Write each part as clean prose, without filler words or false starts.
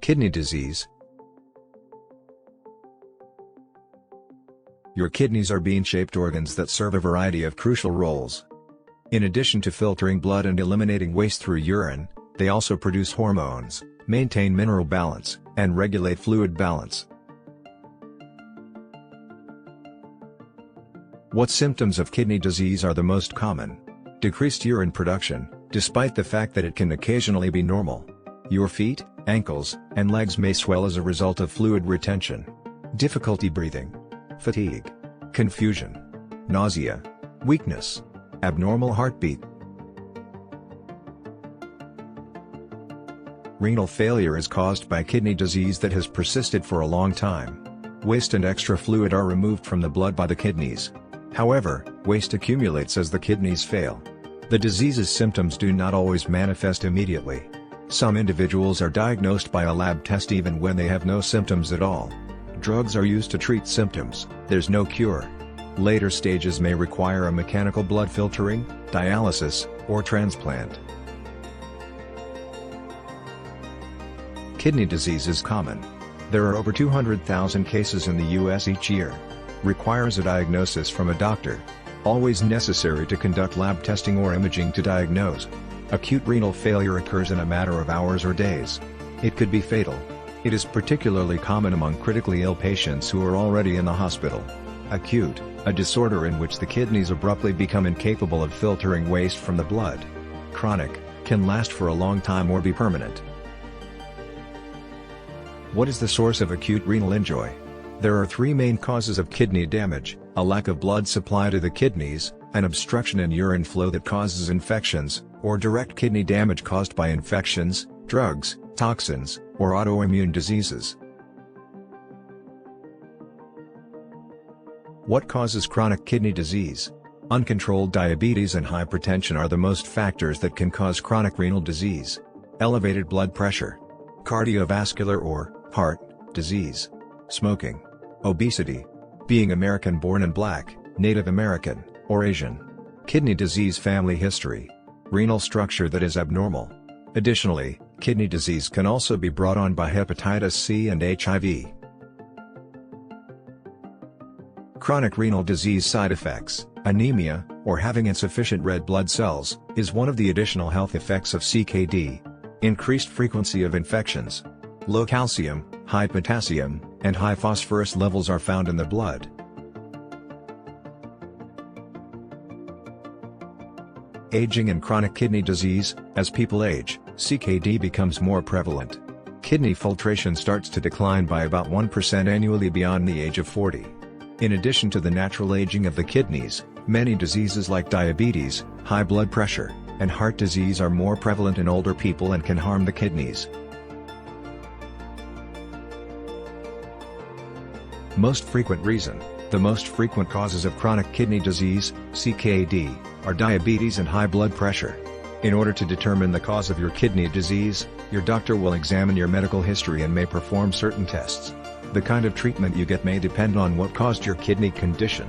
Kidney disease. Your kidneys are bean-shaped organs that serve a variety of crucial roles. In addition to filtering blood and eliminating waste through urine, they also produce hormones, maintain mineral balance, and regulate fluid balance. What symptoms of kidney disease are the most common? Decreased urine production, despite the fact that it can occasionally be normal. Your feet, ankles, and legs may swell as a result of fluid retention. Difficulty breathing. Fatigue. Confusion. Nausea. Weakness. Abnormal heartbeat. Renal failure is caused by kidney disease that has persisted for a long time. Waste and extra fluid are removed from the blood by the kidneys. However, waste accumulates as the kidneys fail. The disease's symptoms do not always manifest immediately. Some individuals are diagnosed by a lab test even when they have no symptoms at all. Drugs are used to treat symptoms, there's no cure. Later stages may require a mechanical blood filtering, dialysis, or transplant. Kidney disease is common. There are over 200,000 cases in the U.S. each year. Requires a diagnosis from a doctor. Always necessary to conduct lab testing or imaging to diagnose. Acute renal failure occurs in a matter of hours or days. It could be fatal. It is particularly common among critically ill patients who are already in the hospital. Acute, a disorder in which the kidneys abruptly become incapable of filtering waste from the blood. Chronic, can last for a long time or be permanent. What is the source of acute renal injury? There are three main causes of kidney damage: a lack of blood supply to the kidneys, an obstruction in urine flow that causes infections, or direct kidney damage caused by infections, drugs, toxins, or autoimmune diseases. What causes chronic kidney disease? Uncontrolled diabetes and hypertension are the most factors that can cause chronic renal disease. Elevated blood pressure. Cardiovascular or heart disease. Smoking. Obesity. Being American-born and Black, Native American, or Asian. Kidney disease family history. Renal structure that is abnormal. Additionally, kidney disease can also be brought on by hepatitis C and HIV. Chronic renal disease side effects. Anemia, or having insufficient red blood cells, is one of the additional health effects of CKD. Increased frequency of infections. Low calcium, high potassium, and high phosphorus levels are found in the blood. Aging and chronic kidney disease. As people age, CKD becomes more prevalent. Kidney filtration starts to decline by about 1% annually beyond the age of 40. In addition to the natural aging of the kidneys, many diseases like diabetes, high blood pressure, and heart disease are more prevalent in older people and can harm the kidneys. Most frequent reason. The most frequent causes of chronic kidney disease, CKD, are diabetes and high blood pressure. In order to determine the cause of your kidney disease, your doctor will examine your medical history and may perform certain tests. The kind of treatment you get may depend on what caused your kidney condition.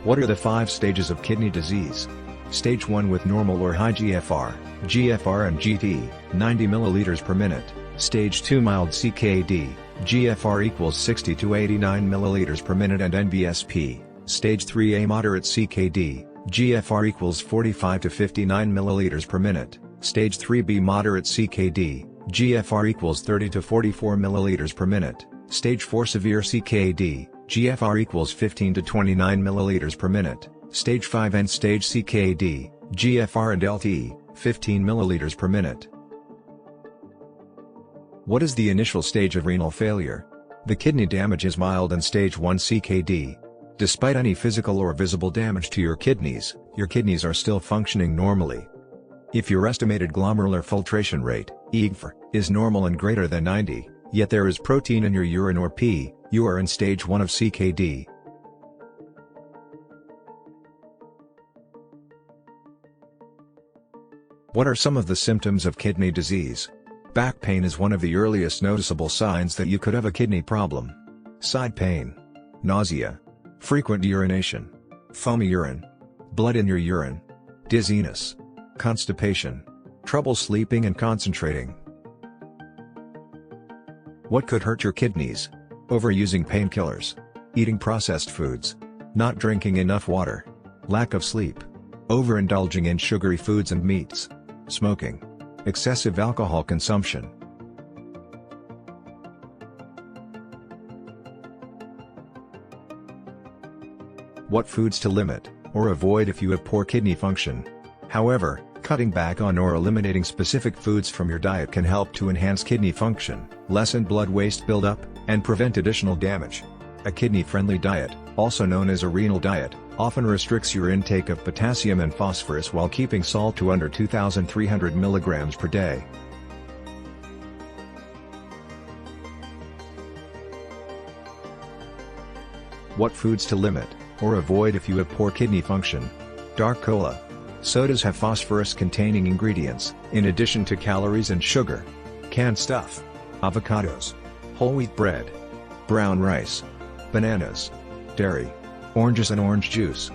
What are the 5 stages of kidney disease? Stage 1 with normal or high GFR, GFR and GT, 90 ml per minute. Stage 2 mild CKD, GFR equals 60 to 89 ml per minute and NBSP. Stage 3A moderate CKD, GFR equals 45 to 59 ml per minute. Stage 3B moderate CKD, GFR equals 30 to 44 ml per minute. Stage 4 severe CKD, GFR equals 15 to 29 ml per minute. Stage 5 end stage CKD, GFR and LT, 15 ml per minute. What is the initial stage of renal failure? The kidney damage is mild in stage 1 CKD. Despite any physical or visible damage to your kidneys are still functioning normally. If your estimated glomerular filtration rate, EGFR, is normal and greater than 90, yet there is protein in your urine or pee, you are in stage 1 of CKD. What are some of the symptoms of kidney disease? Back pain is one of the earliest noticeable signs that you could have a kidney problem. Side pain. Nausea. Frequent urination. Foamy urine. Blood in your urine. dizziness, constipation, trouble sleeping and concentrating. What could hurt your kidneys? Overusing painkillers, eating processed foods, not drinking enough water, lack of sleep, overindulging in sugary foods and meats, smoking, excessive alcohol consumption. What foods to limit or avoid if you have poor kidney function? However, cutting back on or eliminating specific foods from your diet can help to enhance kidney function, lessen blood waste buildup, and prevent additional damage. A kidney-friendly diet, also known as a renal diet, often restricts your intake of potassium and phosphorus while keeping salt to under 2,300 mg per day. What foods to limit or avoid if you have poor kidney function? Dark cola. Sodas have phosphorus-containing ingredients, in addition to calories and sugar. Canned stuff. Avocados. Whole wheat bread. Brown rice. Bananas. Dairy. Oranges and orange juice.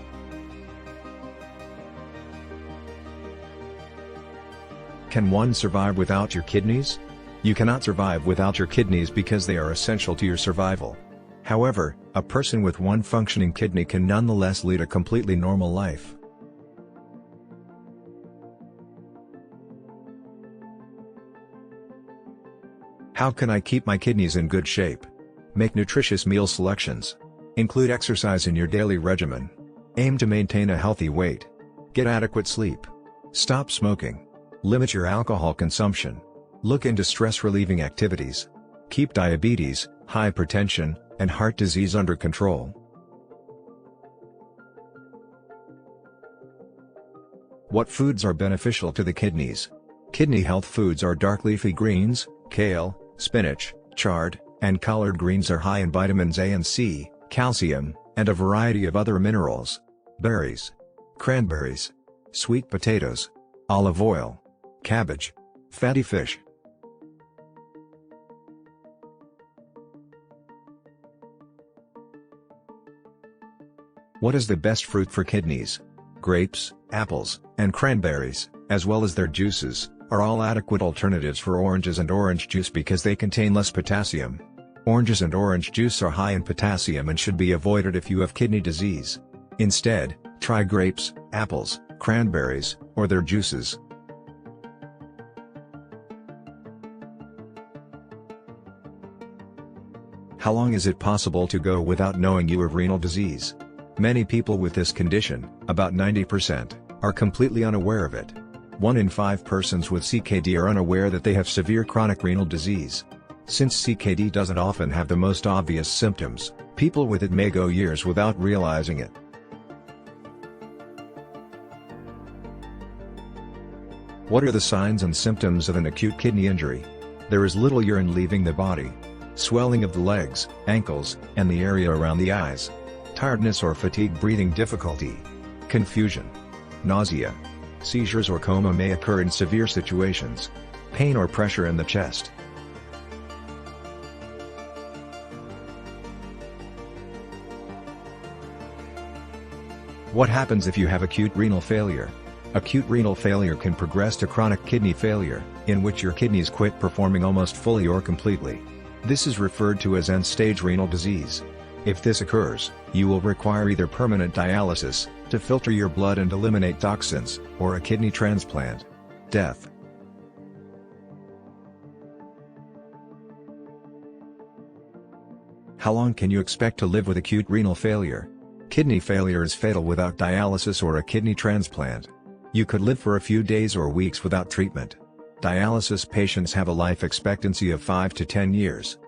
Can one survive without your kidneys? You cannot survive without your kidneys because they are essential to your survival. However, a person with one functioning kidney can nonetheless lead a completely normal life. How can I keep my kidneys in good shape? Make nutritious meal selections. Include exercise in your daily regimen. Aim to maintain a healthy weight. Get adequate sleep. Stop smoking. Limit your alcohol consumption. Look into stress-relieving activities. Keep diabetes, hypertension, and heart disease under control. What foods are beneficial to the kidneys? Kidney health foods are dark leafy greens, kale, spinach, chard, and collard greens are high in vitamins A and C, calcium, and a variety of other minerals. Berries, cranberries, sweet potatoes, olive oil, cabbage, fatty fish. What is the best fruit for kidneys? Grapes, apples, and cranberries, as well as their juices, are all adequate alternatives for oranges and orange juice because they contain less potassium. Oranges and orange juice are high in potassium and should be avoided if you have kidney disease. Instead, try grapes, apples, cranberries, or their juices. How long is it possible to go without knowing you have renal disease? Many people with this condition, about 90%, are completely unaware of it. 1 in 5 persons with CKD are unaware that they have severe chronic renal disease. Since CKD doesn't often have the most obvious symptoms, people with it may go years without realizing it. What are the signs and symptoms of an acute kidney injury? There is little urine leaving the body. Swelling of the legs, ankles, and the area around the eyes. Tiredness or fatigue, breathing difficulty. Confusion. Nausea. Seizures or coma may occur in severe situations. Pain or pressure in the chest. What happens if you have acute renal failure? Acute renal failure can progress to chronic kidney failure, in which your kidneys quit performing almost fully or completely. This is referred to as end-stage renal disease. If this occurs, you will require either permanent dialysis, to filter your blood and eliminate toxins, or a kidney transplant. Death. How long can you expect to live with acute renal failure? Kidney failure is fatal without dialysis or a kidney transplant. You could live for a few days or weeks without treatment. Dialysis patients have a life expectancy of 5 to 10 years.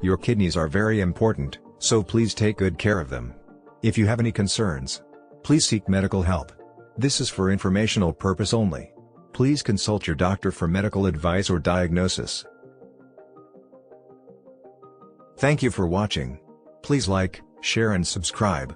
Your kidneys are very important, so please take good care of them. If you have any concerns, please seek medical help. This is for informational purpose only. Please consult your doctor for medical advice or diagnosis. Thank you for watching. Please like, share and subscribe.